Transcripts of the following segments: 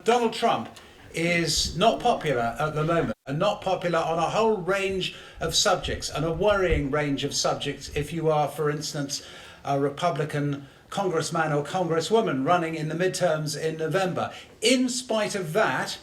Donald Trump is not popular at the moment, and not popular on a whole range of subjects, and a worrying range of subjects if you are, for instance, a Republican congressman or congresswoman running in the midterms in November. In spite of that,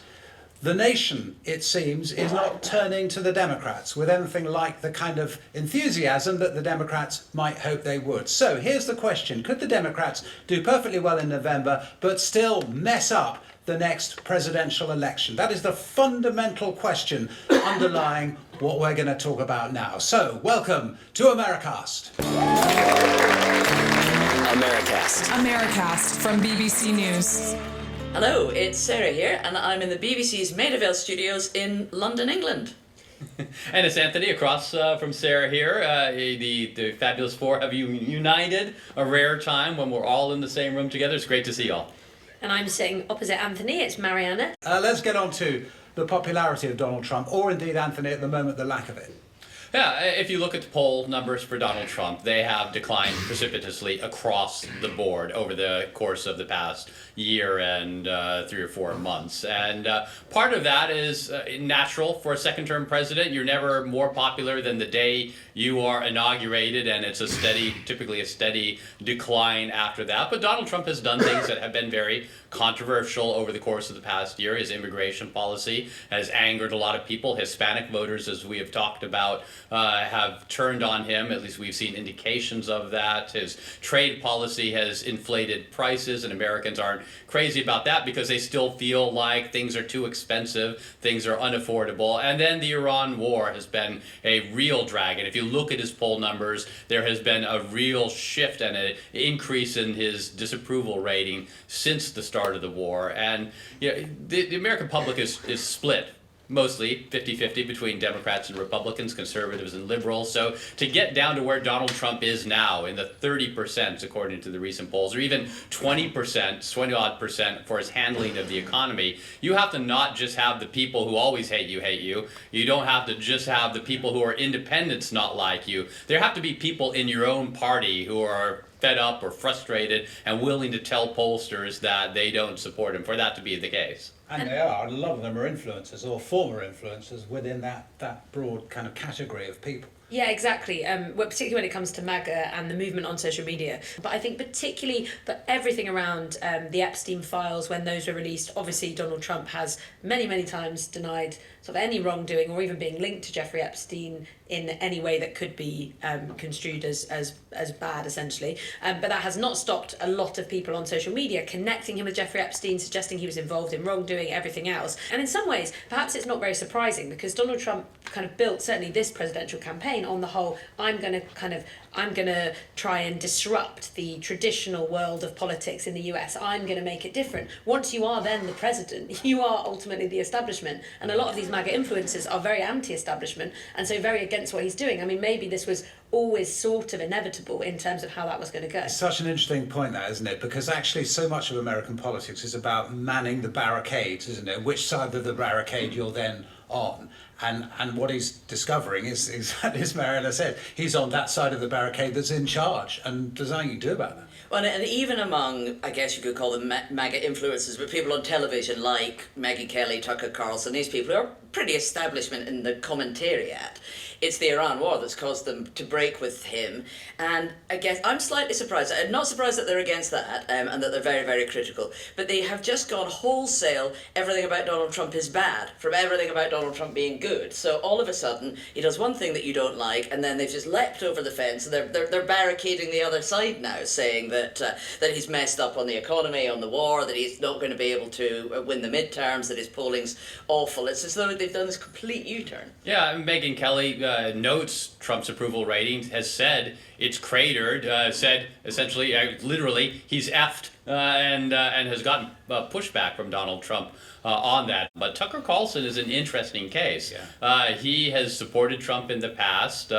the nation, it seems, is not turning to the Democrats with anything like the kind of enthusiasm that the Democrats might hope they would. So here's the question. Could the Democrats do perfectly well in November but still mess up the next presidential election? That is the fundamental question underlying what we're going to talk about now. So, welcome to Americast. Americast from BBC News. Hello, it's Sarah here, and I'm in the BBC's Maida Vale studios in London, England. And it's Anthony across from Sarah here. The Fabulous Four have united, a rare time when we're all in the same room together. It's great to see you all. And I'm sitting opposite Anthony, it's Marianna. Let's get on to the popularity of Donald Trump, or indeed, Anthony, at the moment, the lack of it. Yeah, if you look at the poll numbers for Donald Trump, they have declined precipitously across the board over the course of the past year and 3 or 4 months. And part of that is natural for a second-term president. You're never more popular than the day you are inaugurated, and it's typically a steady decline after that. But Donald Trump has done things that have been very controversial over the course of the past year. His immigration policy has angered a lot of people. Hispanic voters, as we have talked about, have turned on him. At least we've seen indications of that. His trade policy has inflated prices, and Americans aren't crazy about that because they still feel like things are too expensive, things are unaffordable. And then the Iran war has been a real drag. And if you look at his poll numbers, there has been a real shift and an increase in his disapproval rating since the start of the war. And the American public is split. Mostly 50-50 between Democrats and Republicans, conservatives and liberals. So to get down to where Donald Trump is now, in the 30% according to the recent polls, or even 20% for his handling of the economy, you have to not just have the people who always hate you. You don't have to just have the people who are independents not like you. There have to be people in your own party who are fed up or frustrated and willing to tell pollsters that they don't support him for that to be the case. And they are. A lot of them are influencers or former influencers within that broad kind of category of people. Yeah, exactly. Particularly when it comes to MAGA and the movement on social media. But I think particularly for everything around the Epstein files, when those were released, obviously Donald Trump has many times denied sort of any wrongdoing or even being linked to Jeffrey Epstein in any way that could be construed as bad, essentially. But that has not stopped a lot of people on social media connecting him with Jeffrey Epstein, suggesting he was involved in wrongdoing, everything else. And in some ways, perhaps it's not very surprising because Donald Trump kind of built, certainly this presidential campaign, on the whole, I'm going to try and disrupt the traditional world of politics in the US. I'm going to make it different. Once you are then the president, you are ultimately the establishment. And a lot of these MAGA influencers are very anti-establishment and so very against what he's doing. I mean, maybe this was always sort of inevitable in terms of how that was going to go. It's such an interesting point, that, isn't it? Because actually so much of American politics is about manning the barricades, isn't it? Which side of the barricade you're then on. And what he's discovering is exactly as Marianna said, he's on that side of the barricade that's in charge, and there's nothing you can do about that. Well, and even among, I guess you could call them MAGA influencers, but people on television like Megyn Kelly, Tucker Carlson, these people are pretty establishment in the commentariat. It's the Iran war that's caused them to break with him. And I guess I'm slightly surprised. I'm not surprised that they're against that and that they're very critical. But they have just gone wholesale, everything about Donald Trump is bad, from everything about Donald Trump being good. So all of a sudden, he does one thing that you don't like, and then they've just leapt over the fence, and they're barricading the other side now, saying that he's messed up on the economy, on the war, that he's not going to be able to win the midterms, that his polling's awful. It's as though they've done this complete U-turn. Yeah, Megyn Kelly notes Trump's approval rating, has said it's cratered, said essentially, literally, he's effed, and has gotten pushback from Donald Trump on that. But Tucker Carlson is an interesting case. Yeah. He has supported Trump in the past,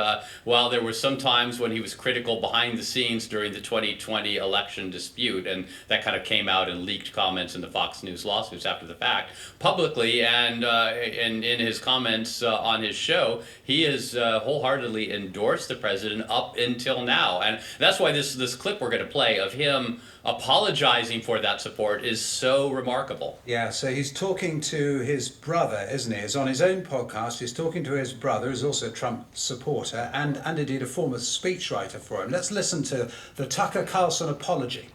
while there were some times when he was critical behind the scenes during the 2020 election dispute, and that kind of came out in leaked comments in the Fox News lawsuits after the fact. Publicly and in his comments on his show, he has wholeheartedly endorsed the president up until until now. And that's why this clip we're going to play of him apologizing for that support is so remarkable. Yeah, so he's talking to his brother, isn't he? He's on his own podcast. He's talking to his brother, who's also a Trump supporter, and indeed a former speechwriter for him. Let's listen to the Tucker Carlson apology.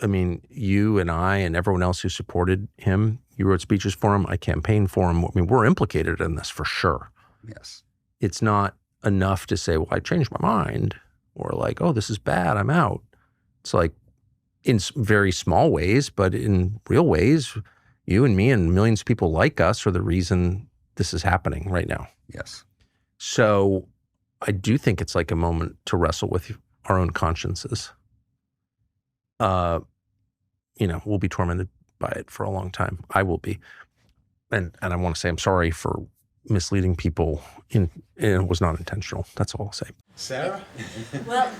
I mean, you and I and everyone else who supported him, you wrote speeches for him, I campaigned for him. I mean, we're implicated in this for sure. Yes. It's not enough to say, well, I changed my mind, or like, oh, this is bad, I'm out. It's like, in very small ways, but in real ways, you and me and millions of people like us are the reason this is happening right now. Yes. So I do think it's like a moment to wrestle with our own consciences. We'll be tormented by it for a long time. I will be. And I want to say I'm sorry for misleading people, and it was not intentional. That's all I'll say. Sarah? Well,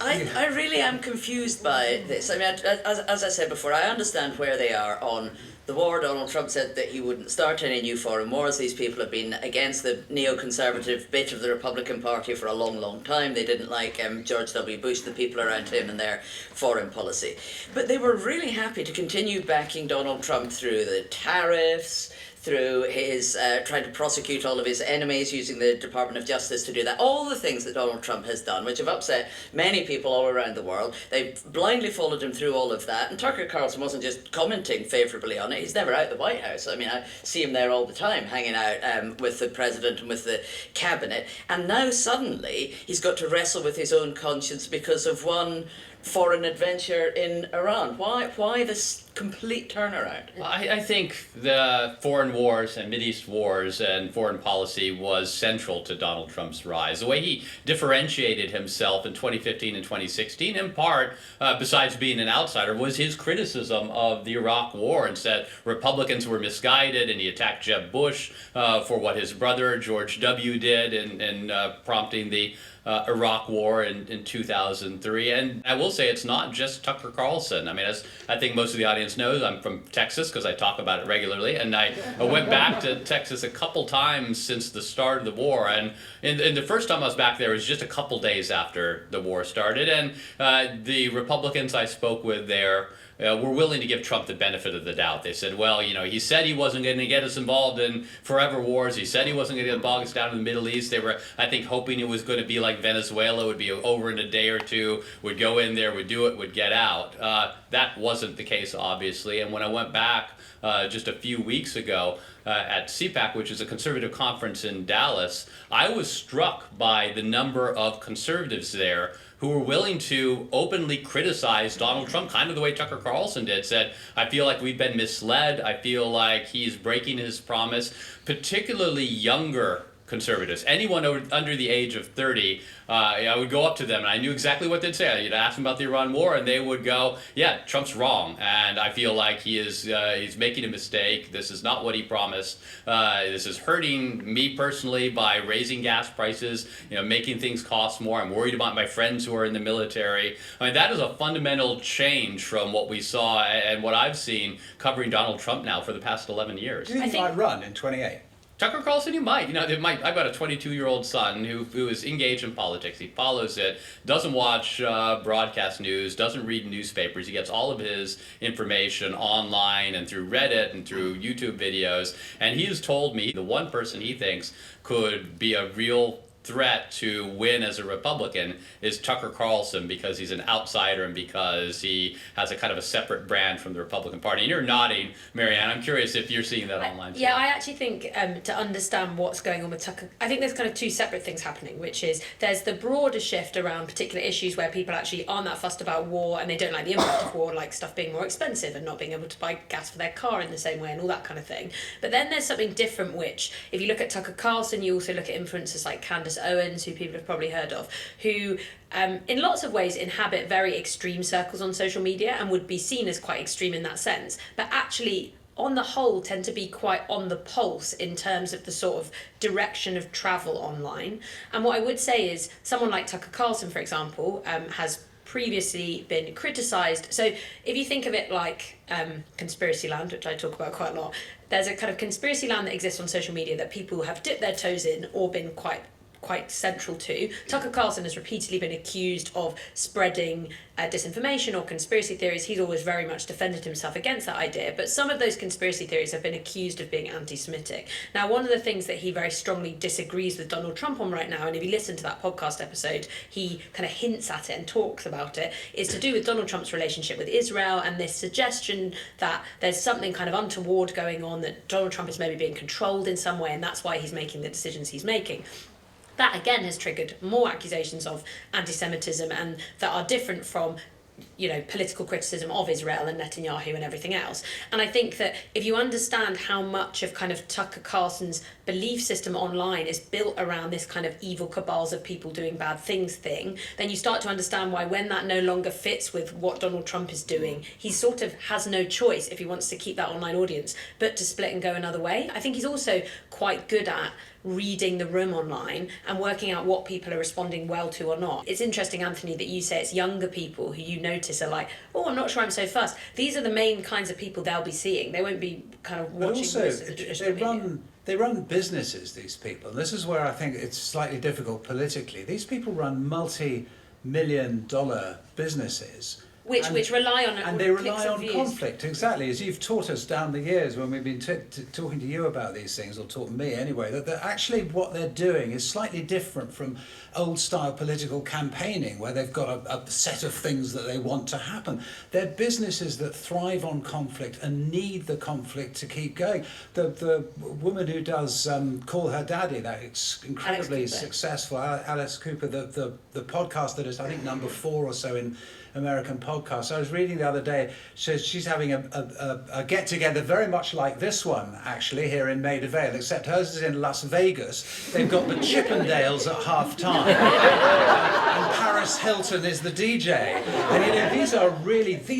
I really am confused by this. I mean, as I said before, I understand where they are on the war. Donald Trump said that he wouldn't start any new foreign wars. These people have been against the neoconservative bit of the Republican Party for a long, long time. They didn't like George W. Bush, the people around him, and their foreign policy. But they were really happy to continue backing Donald Trump through the tariffs, through his trying to prosecute all of his enemies, using the Department of Justice to do that. All the things that Donald Trump has done, which have upset many people all around the world. They've blindly followed him through all of that. And Tucker Carlson wasn't just commenting favourably on it. He's never out of the White House. I mean, I see him there all the time, hanging out with the president and with the cabinet. And now suddenly he's got to wrestle with his own conscience because of one foreign adventure in Iran. Why this complete turnaround? I think the foreign wars and Mideast wars and foreign policy was central to Donald Trump's rise. The way he differentiated himself in 2015 and 2016, in part, besides being an outsider, was his criticism of the Iraq war and said Republicans were misguided, and he attacked Jeb Bush for what his brother George W. did in prompting the Iraq war in 2003. And I will say it's not just Tucker Carlson. I mean, as I think most of the audience knows, I'm from Texas because I talk about it regularly. And I went back to Texas a couple times since the start of the war. And the first time I was back there was just a couple days after the war started. And the Republicans I spoke with there were willing to give Trump the benefit of the doubt. They said, well, he said he wasn't going to get us involved in forever wars. He said he wasn't going to bog us down in the Middle East. They were, I think, hoping it was going to be like Venezuela, would be over in a day or two, would go in there, would do it, would get out. That wasn't the case, obviously. And when I went back just a few weeks ago at CPAC, which is a conservative conference in Dallas, I was struck by the number of conservatives there who were willing to openly criticize Donald Trump, kind of the way Tucker Carlson did, said, I feel like we've been misled. I feel like he's breaking his promise, particularly younger conservatives. Anyone under the age of 30, I would go up to them and I knew exactly what they'd say. You'd ask them about the Iran war and they would go, yeah, Trump's wrong. And I feel like he's making a mistake. This is not what he promised. This is hurting me personally by raising gas prices, making things cost more. I'm worried about my friends who are in the military. I mean, that is a fundamental change from what we saw and what I've seen covering Donald Trump now for the past 11 years. Do you think he might run in 28? Tucker Carlson, you might. I've got a 22-year-old son who is engaged in politics. He follows it, doesn't watch broadcast news, doesn't read newspapers. He gets all of his information online and through Reddit and through YouTube videos. And he has told me the one person he thinks could be a real threat to win as a Republican is Tucker Carlson, because he's an outsider and because he has a kind of a separate brand from the Republican Party. And you're nodding, Marianna. I'm curious if you're seeing that online. Yeah, I actually think to understand what's going on with Tucker, I think there's kind of two separate things happening, which is there's the broader shift around particular issues where people actually aren't that fussed about war and they don't like the impact of war, like stuff being more expensive and not being able to buy gas for their car in the same way and all that kind of thing. But then there's something different, which if you look at Tucker Carlson, you also look at influencers like Candace Owens, who people have probably heard of, who in lots of ways inhabit very extreme circles on social media and would be seen as quite extreme in that sense, but actually on the whole tend to be quite on the pulse in terms of the sort of direction of travel online. And what I would say is someone like Tucker Carlson, for example, has previously been criticised. So if you think of it like conspiracy land, which I talk about quite a lot, there's a kind of conspiracy land that exists on social media that people have dipped their toes in or been quite quite central to. Tucker Carlson has repeatedly been accused of spreading disinformation or conspiracy theories. He's always very much defended himself against that idea, but some of those conspiracy theories have been accused of being anti-Semitic. Now, one of the things that he very strongly disagrees with Donald Trump on right now, and if you listen to that podcast episode, he kind of hints at it and talks about it, is to do with Donald Trump's relationship with Israel and this suggestion that there's something kind of untoward going on, that Donald Trump is maybe being controlled in some way, and that's why he's making the decisions he's making. That again has triggered more accusations of anti-Semitism, and that are different from, you know, political criticism of Israel and Netanyahu and everything else. And I think that if you understand how much of kind of Tucker Carlson's belief system online is built around this kind of evil cabals of people doing bad things thing, then you start to understand why, when that no longer fits with what Donald Trump is doing, he sort of has no choice, if he wants to keep that online audience, but to split and go another way. I think he's also quite good at reading the room online and working out what people are responding well to or not. It's interesting, Anthony, that you say it's younger people who you notice are like, oh, I'm not sure I'm so fussed. These are the main kinds of people they'll be seeing. They won't be kind of watching but also, most of the traditional media. They run businesses, these people. And this is where I think it's slightly difficult politically. These people run multi-million-dollar businesses. Which rely on and they rely on views. conflict, exactly, as you've taught us down the years when we've been talking to you about these things, or taught me anyway, that actually what they're doing is slightly different from old style political campaigning, where they've got a set of things that they want to happen. They're businesses that thrive on conflict and need the conflict to keep going. The woman who does Call Her Daddy, that incredibly successful Alice Cooper, the podcast that is, I think, number 4 or so in American podcast. I was reading the other day, she's having a get-together very much like this one, actually, here in Maida Vale, except hers is in Las Vegas. They've got the Chippendales at half-time, and Paris Hilton is the DJ. And, you know, these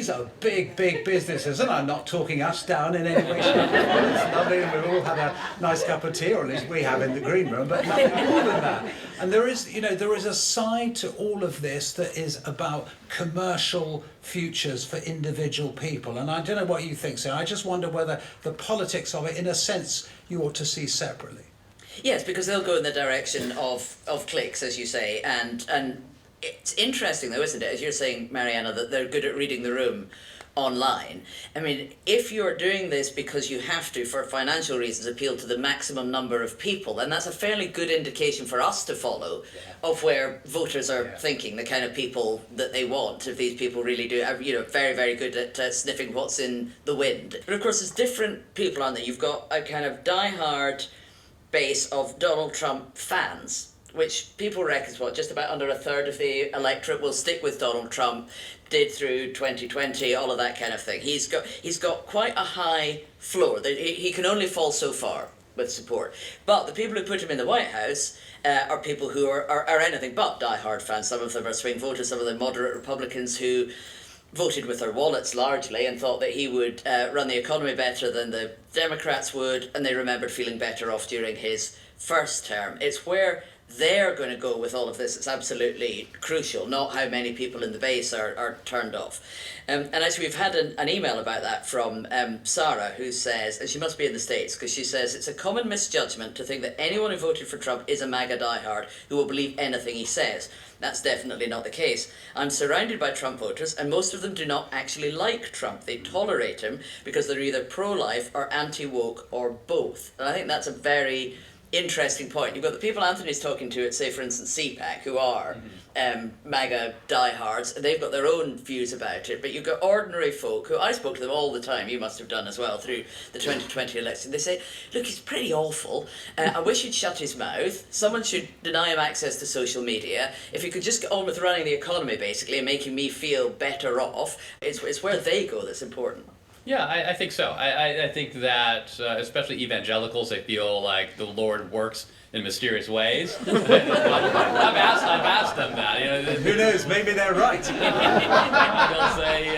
are big businesses, and I'm not talking us down in any way, shape, or form. It's lovely, and we've all had a nice cup of tea, or at least we have in the green room, but nothing more than that. And there is a side to all of this that is about commercial futures for individual people. And I don't know what you think, so I just wonder whether the politics of it, in a sense, you ought to see separately. Yes, because they'll go in the direction of clicks, as you say, and it's interesting though, isn't it, as you're saying, Marianna, that they're good at reading the room online. I mean, if you're doing this because you have to, for financial reasons, appeal to the maximum number of people, then that's a fairly good indication for us to follow of where voters are thinking, the kind of people that they want. If these people really do, very, very good at sniffing what's in the wind. But of course, there's different people on there. You've got a kind of diehard base of Donald Trump fans, which people reckon is just about under a third of the electorate will stick with Donald Trump, did through 2020, all of that kind of thing. He's got quite a high floor. He can only fall so far with support. But the people who put him in the White House are people who are anything but diehard fans. Some of them are swing voters, some of them moderate Republicans who voted with their wallets largely and thought that he would run the economy better than the Democrats would, and they remembered feeling better off during his first term. It's where they're going to go with all of this. It's absolutely crucial, not how many people in the base are turned off. And actually, we've had an email about that from Sarah, who says, and she must be in the States, because she says, it's a common misjudgment to think that anyone who voted for Trump is a MAGA diehard who will believe anything he says. That's definitely not the case. I'm surrounded by Trump voters, and most of them do not actually like Trump. They tolerate him because they're either pro-life or anti-woke or both. And I think that's a very interesting point. You've got the people Anthony's talking to at, say, for instance, CPAC, who are MAGA diehards, and they've got their own views about it. But you've got ordinary folk who, I spoke to them all the time, you must have done as well, through the 2020 election. They say, look, he's pretty awful. I wish he'd shut his mouth. Someone should deny him access to social media. If he could just get on with running the economy, basically, and making me feel better off. It's where they go that's important. Yeah, I think so. I think that, especially evangelicals, they feel like the Lord works in mysterious ways. I've asked them that. Who knows? Maybe they're right. They'll say,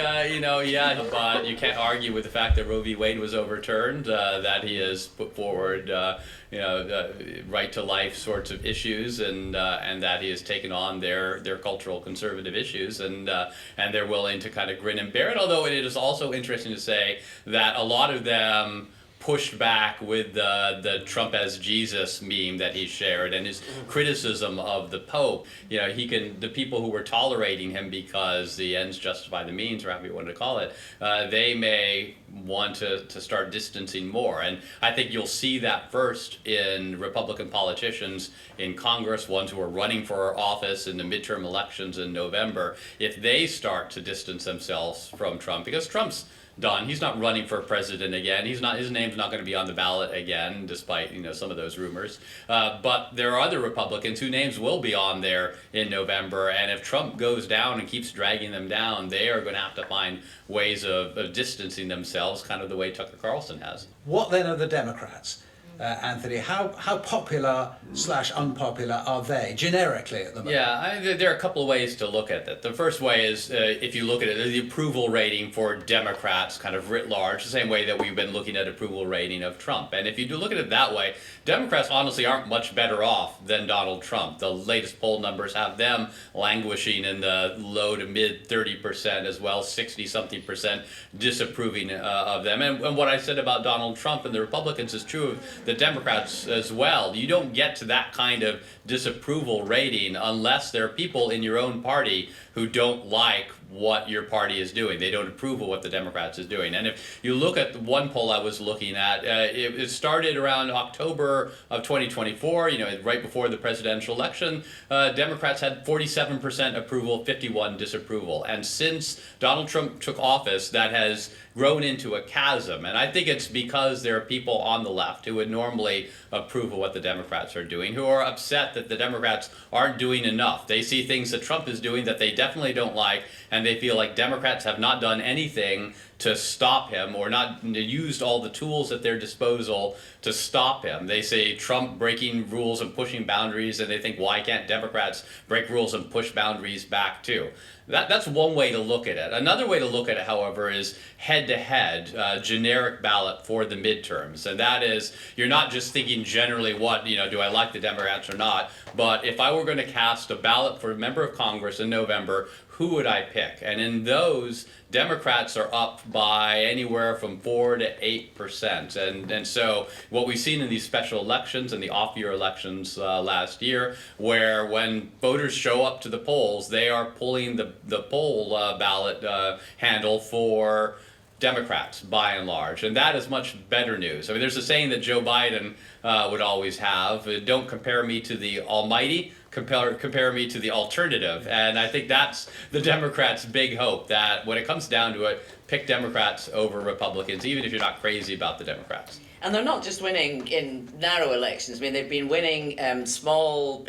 but you can't argue with the fact that Roe v. Wade was overturned, that he has put forward, right to life sorts of issues, and that he has taken on their cultural conservative issues, and they're willing to kind of grin and bear it. Although it is also interesting to say that a lot of them pushed back with the Trump as Jesus meme that he shared and his criticism of the Pope. The people who were tolerating him because the ends justify the means, or however you want to call it, they may want to start distancing more. And I think you'll see that first in Republican politicians in Congress, ones who are running for office in the midterm elections in November, if they start to distance themselves from Trump, because Trump's done. He's not running for president again. His name's not going to be on the ballot again, despite some of those rumors. But there are other Republicans whose names will be on there in November. And if Trump goes down and keeps dragging them down, they are going to have to find ways of distancing themselves, kind of the way Tucker Carlson has. What then are the Democrats? Anthony, how popular / unpopular are they generically at the moment? Yeah, there are a couple of ways to look at that. The first way is if you look at it, the approval rating for Democrats kind of writ large, the same way that we've been looking at approval rating of Trump. And if you do look at it that way, Democrats honestly aren't much better off than Donald Trump. The latest poll numbers have them languishing in the low to mid 30% as well, 60-something% disapproving of them. And what I said about Donald Trump and the Republicans is true of the Democrats as well. You don't get to that kind of disapproval rating unless there are people in your own party who don't like what your party is doing. They don't approve of what the Democrats is doing. And if you look at the one poll I was looking at, it started around October of 2024, right before the presidential election. Democrats had 47% approval, 51% disapproval. And since Donald Trump took office, that has grown into a chasm. And I think it's because there are people on the left who would normally approve of what the Democrats are doing, who are upset that the Democrats aren't doing enough. They see things that Trump is doing that they definitely don't like, and they feel like Democrats have not done anything to stop him or not used all the tools at their disposal to stop him. They say Trump breaking rules and pushing boundaries, and they think, why can't Democrats break rules and push boundaries back too? That's one way to look at it. Another way to look at it, however, is head-to-head, generic ballot for the midterms. And that is, you're not just thinking generally do I like the Democrats or not, but if I were going to cast a ballot for a member of Congress in November, who would I pick? And in those, Democrats are up by anywhere from 4 to 8%. And so what we've seen in these special elections and the off-year elections last year, where when voters show up to the polls, they are pulling the poll ballot handle for Democrats, by and large. And that is much better news. I mean, there's a saying that Joe Biden would always have, don't compare me to the almighty, compare me to the alternative. And I think that's the Democrats' big hope, that when it comes down to it, pick Democrats over Republicans, even if you're not crazy about the Democrats. And they're not just winning in narrow elections. I mean, they've been winning small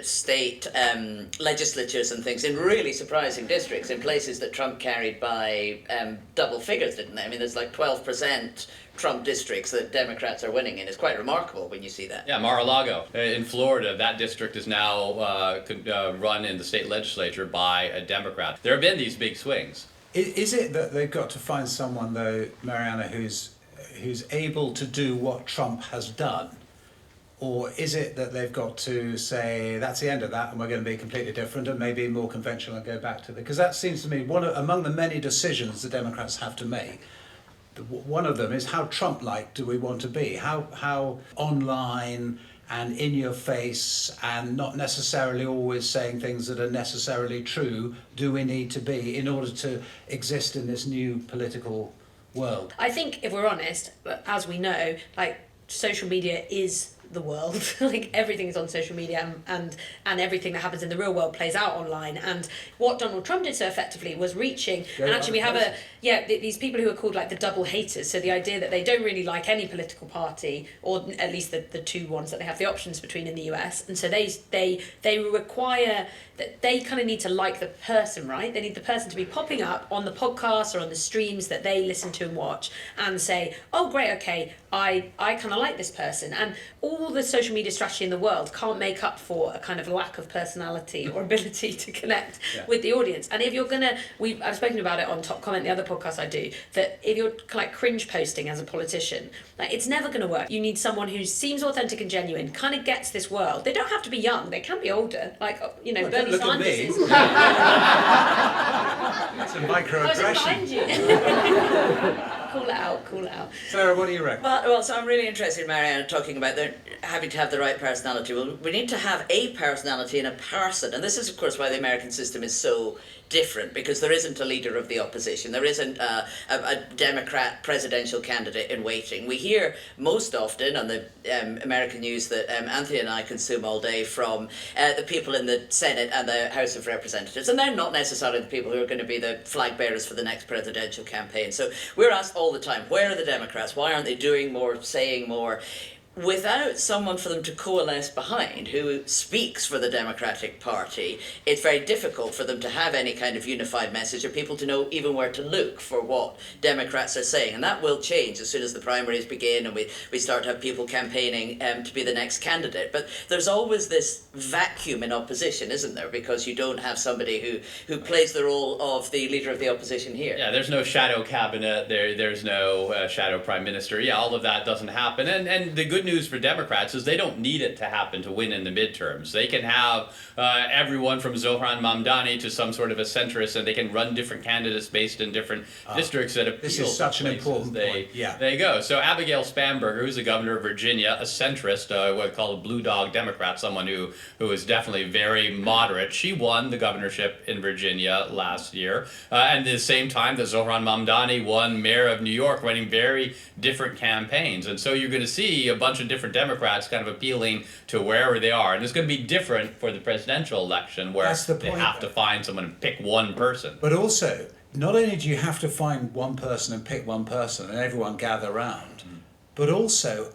state legislatures and things in really surprising districts in places that Trump carried by double figures, didn't they? I mean, there's like 12% Trump districts that Democrats are winning in. It's quite remarkable when you see that. Yeah, Mar-a-Lago in Florida, that district is now run in the state legislature by a Democrat. There have been these big swings. Is it that they've got to find someone, though, Marianna, who's able to do what Trump has done? Or is it that they've got to say, that's the end of that and we're going to be completely different and maybe more conventional and go back to because that seems to me among the many decisions the Democrats have to make. One of them is how Trump-like do we want to be? How online and in your face and not necessarily always saying things that are necessarily true do we need to be in order to exist in this new political world? I think if we're honest, as we know, social media is the world. Everything is on social media and everything that happens in the real world plays out online. And what Donald Trump did so effectively was reaching, and actually we have these people who are called the double haters. So the idea that they don't really like any political party, or at least the two ones that they have the options between in the US. And so they require that they kind of need to like the person, right? They need the person to be popping up on the podcast or on the streams that they listen to and watch and say, oh great, okay, I kind of like this person. And all the social media strategy in the world can't make up for a kind of lack of personality or ability to connect with the audience. And if you're gonna, I've spoken about it on Top Comment, the other podcast I do, that if you're cringe posting as a politician, it's never gonna work. You need someone who seems authentic and genuine, kind of gets this world. They don't have to be young, they can be older. Bernie Sanders is. It's a microaggression. I was behind you. Call it out. Sarah, what do you reckon? Well, so I'm really interested in Marianna talking about having to have the right personality. Well, we need to have a personality and a person. And this is, of course, why the American system is so different, because there isn't a leader of the opposition. There isn't a Democrat presidential candidate in waiting. We hear most often on the American news that Anthony and I consume all day from the people in the Senate and the House of Representatives. And they're not necessarily the people who are going to be the flag bearers for the next presidential campaign. So we're asked all the time, where are the Democrats? Why aren't they doing more, saying more? Without someone for them to coalesce behind who speaks for the Democratic Party, it's very difficult for them to have any kind of unified message or people to know even where to look for what Democrats are saying. And that will change as soon as the primaries begin and we start to have people campaigning to be the next candidate. But there's always this vacuum in opposition, isn't there? Because you don't have somebody who plays the role of the leader of the opposition here. Yeah, there's no shadow cabinet, there's no shadow prime minister. Yeah, all of that doesn't happen. And the good news for Democrats is they don't need it to happen to win in the midterms. They can have everyone from Zohran Mamdani to some sort of a centrist, and they can run different candidates based in different districts that appeal. This is such an important point. Yeah. There you go. So Abigail Spanberger, who's the governor of Virginia, a centrist, what we call a blue dog Democrat, someone who is definitely very moderate. She won the governorship in Virginia last year, and at the same time that Zohran Mamdani won mayor of New York, running very different campaigns. And so you're going to see a bunch of different Democrats kind of appealing to wherever they are. And it's going to be different for the presidential election, where they have to find someone and pick one person. But also, not only do you have to find one person and pick one person and everyone gather round, but also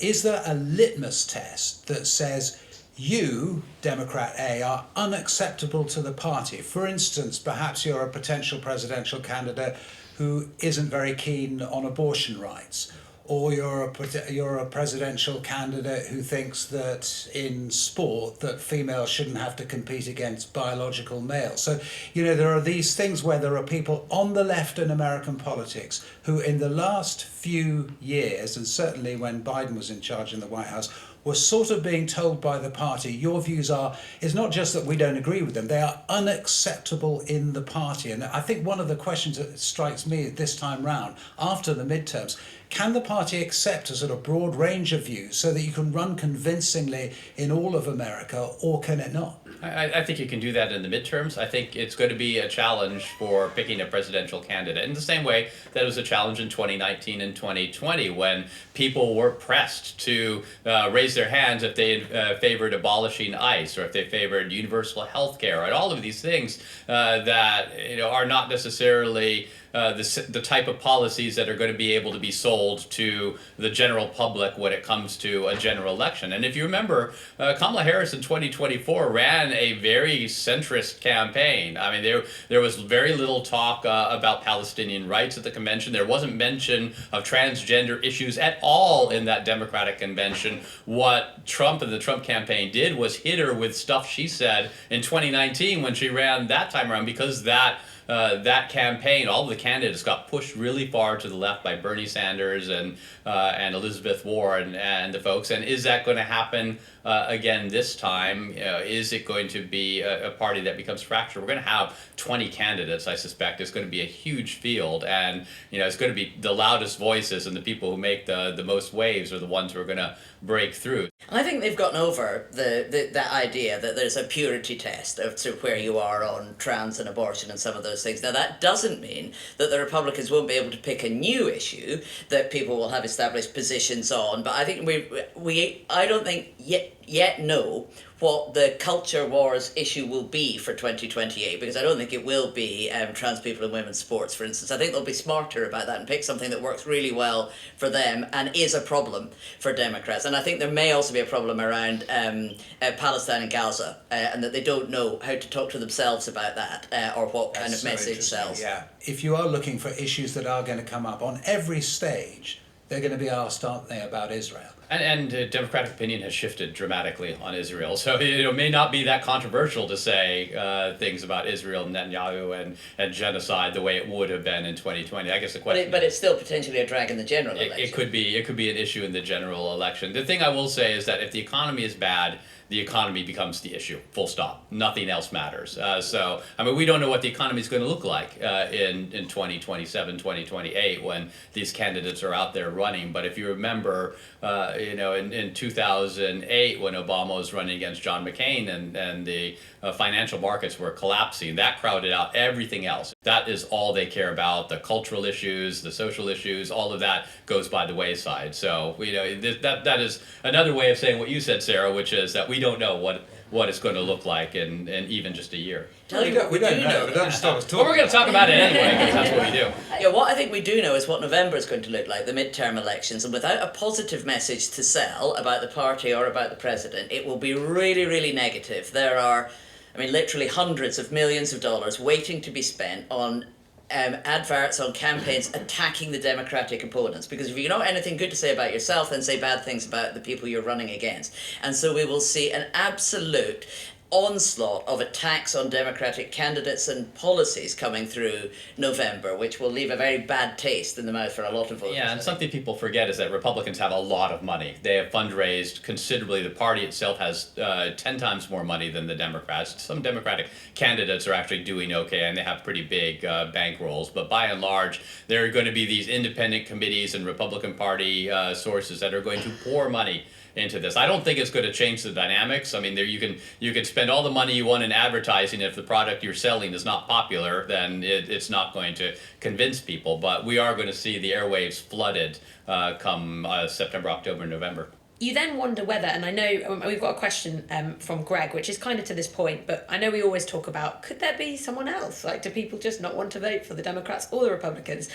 is there a litmus test that says you, Democrat A, are unacceptable to the party? For instance, perhaps you're a potential presidential candidate who isn't very keen on abortion rights, or you're a presidential candidate who thinks that in sport that females shouldn't have to compete against biological males. So, there are these things where there are people on the left in American politics who in the last few years, and certainly when Biden was in charge in the White House, were sort of being told by the party, your views it's not just that we don't agree with them, they are unacceptable in the party. And I think one of the questions that strikes me this time round, after the midterms, can the party accept a sort of broad range of views so that you can run convincingly in all of America, or can it not? I think you can do that in the midterms. I think it's going to be a challenge for picking a presidential candidate in the same way that it was a challenge in 2019 and 2020 when people were pressed to raise their hands if they favored abolishing ICE or if they favored universal health care and all of these things that are not necessarily the type of policies that are going to be able to be sold to the general public when it comes to a general election. And if you remember, Kamala Harris in 2024 ran a very centrist campaign. I mean, there was very little talk about Palestinian rights at the convention. There wasn't mention of transgender issues at all in that Democratic convention. What Trump and the Trump campaign did was hit her with stuff she said in 2019 when she ran that time around, because that campaign, all of the candidates got pushed really far to the left by Bernie Sanders and Elizabeth Warren and the folks. And is that going to happen again this time? Is it going to be a party that becomes fractured? We're going to have 20 candidates, I suspect. It's going to be a huge field, and it's going to be the loudest voices and the people who make the most waves are the ones who are going to break through. I think they've gotten over that idea that there's a purity test of to where you are on trans and abortion and some of those things. Now, that doesn't mean that the Republicans won't be able to pick a new issue that people will have established positions on, but I think I don't think yet know what the culture wars issue will be for 2028, because I don't think it will be trans people in women's sports, for instance. I think they'll be smarter about that and pick something that works really well for them and is a problem for Democrats. And I think there may also be a problem around Palestine and Gaza, and that they don't know how to talk to themselves about that or what kind of message sells. Yeah. If you are looking for issues that are going to come up on every stage, they're going to be asked, aren't they, about Israel? And Democratic opinion has shifted dramatically on Israel. So it may not be that controversial to say things about Israel, Netanyahu, and genocide the way it would have been in 2020. I guess the question. But it's still potentially a drag in the general election. It could be an issue in the general election. The thing I will say is that if the economy is bad, the economy becomes the issue, full stop. Nothing else matters. So, I mean, we don't know what the economy is going to look like in 2027, 2028 when these candidates are out there running. But if you remember, in 2008 when Obama was running against John McCain and the financial markets were collapsing, that crowded out everything else. That is all they care about. The cultural issues, the social issues, all of that goes by the wayside. So, that is another way of saying what you said, Sarah, which is that we don't know what it's going to look like in even just a year. We don't know. Don't stop us talking. Well, we're going to talk about it anyway, because that's what we do. Yeah, what I think we do know is what November is going to look like, the midterm elections, and without a positive message to sell about the party or about the president, it will be really, really negative. There are, literally hundreds of millions of dollars waiting to be spent on adverts, on campaigns attacking the Democratic opponents, because if you know anything good to say about yourself, then say bad things about the people you're running against. And so we will see an absolute onslaught of attacks on Democratic candidates and policies coming through November, which will leave a very bad taste in the mouth for a lot of voters. Yeah, and something people forget is that Republicans have a lot of money. They have fundraised considerably. The party itself has 10 times more money than the Democrats. Some Democratic candidates are actually doing okay, and they have pretty big bankrolls. But by and large, there are going to be these independent committees and Republican Party sources that are going to pour money into this. I don't think it's going to change the dynamics. You can spend all the money you want in advertising. If the product you're selling is not popular, then it's not going to convince people. But we are going to see the airwaves flooded come September, October, November. You then wonder whether, and I know we've got a question from Greg, which is kind of to this point, but I know we always talk about, could there be someone else? Like, do people just not want to vote for the Democrats or the Republicans?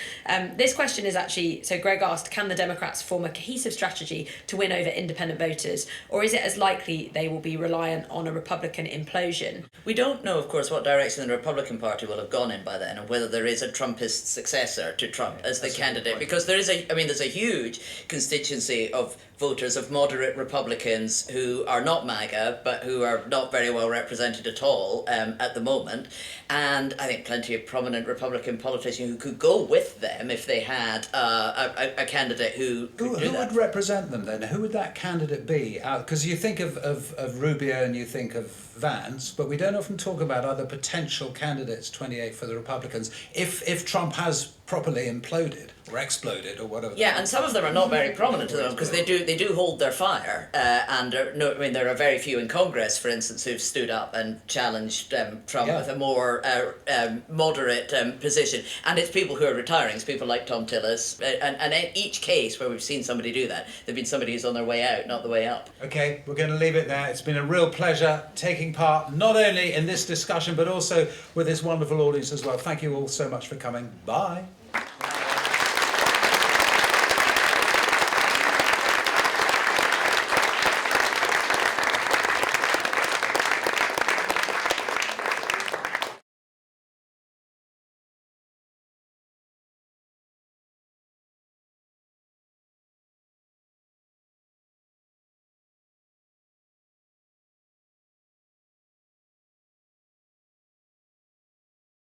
This question is actually, so Greg asked, can the Democrats form a cohesive strategy to win over independent voters, or is it as likely they will be reliant on a Republican implosion? We don't know, of course, what direction the Republican Party will have gone in by then, and whether there is a Trumpist successor to Trump as the candidate, because there's a huge constituency of voters of moderate Republicans who are not MAGA, but who are not very well represented at all at the moment. And I think plenty of prominent Republican politicians who could go with them if they had a candidate who could do that. Who would represent them then? Who would that candidate be? Because you think of Rubio and you think of Vance, but we don't often talk about other potential candidates, 28 for the Republicans, if Trump has properly imploded or exploded or whatever. Yeah, and some of them are not very prominent to them because they do hold their fire, and there are very few in Congress, for instance, who've stood up and challenged Trump with a more moderate position. And it's people who are retiring. It's people like Tom Tillis, and in each case where we've seen somebody do that, there've been somebody who's on their way out, not the way up. Okay, we're going to leave it there. It's been a real pleasure taking part not only in this discussion but also with this wonderful audience as well. Thank you all so much for coming. Bye.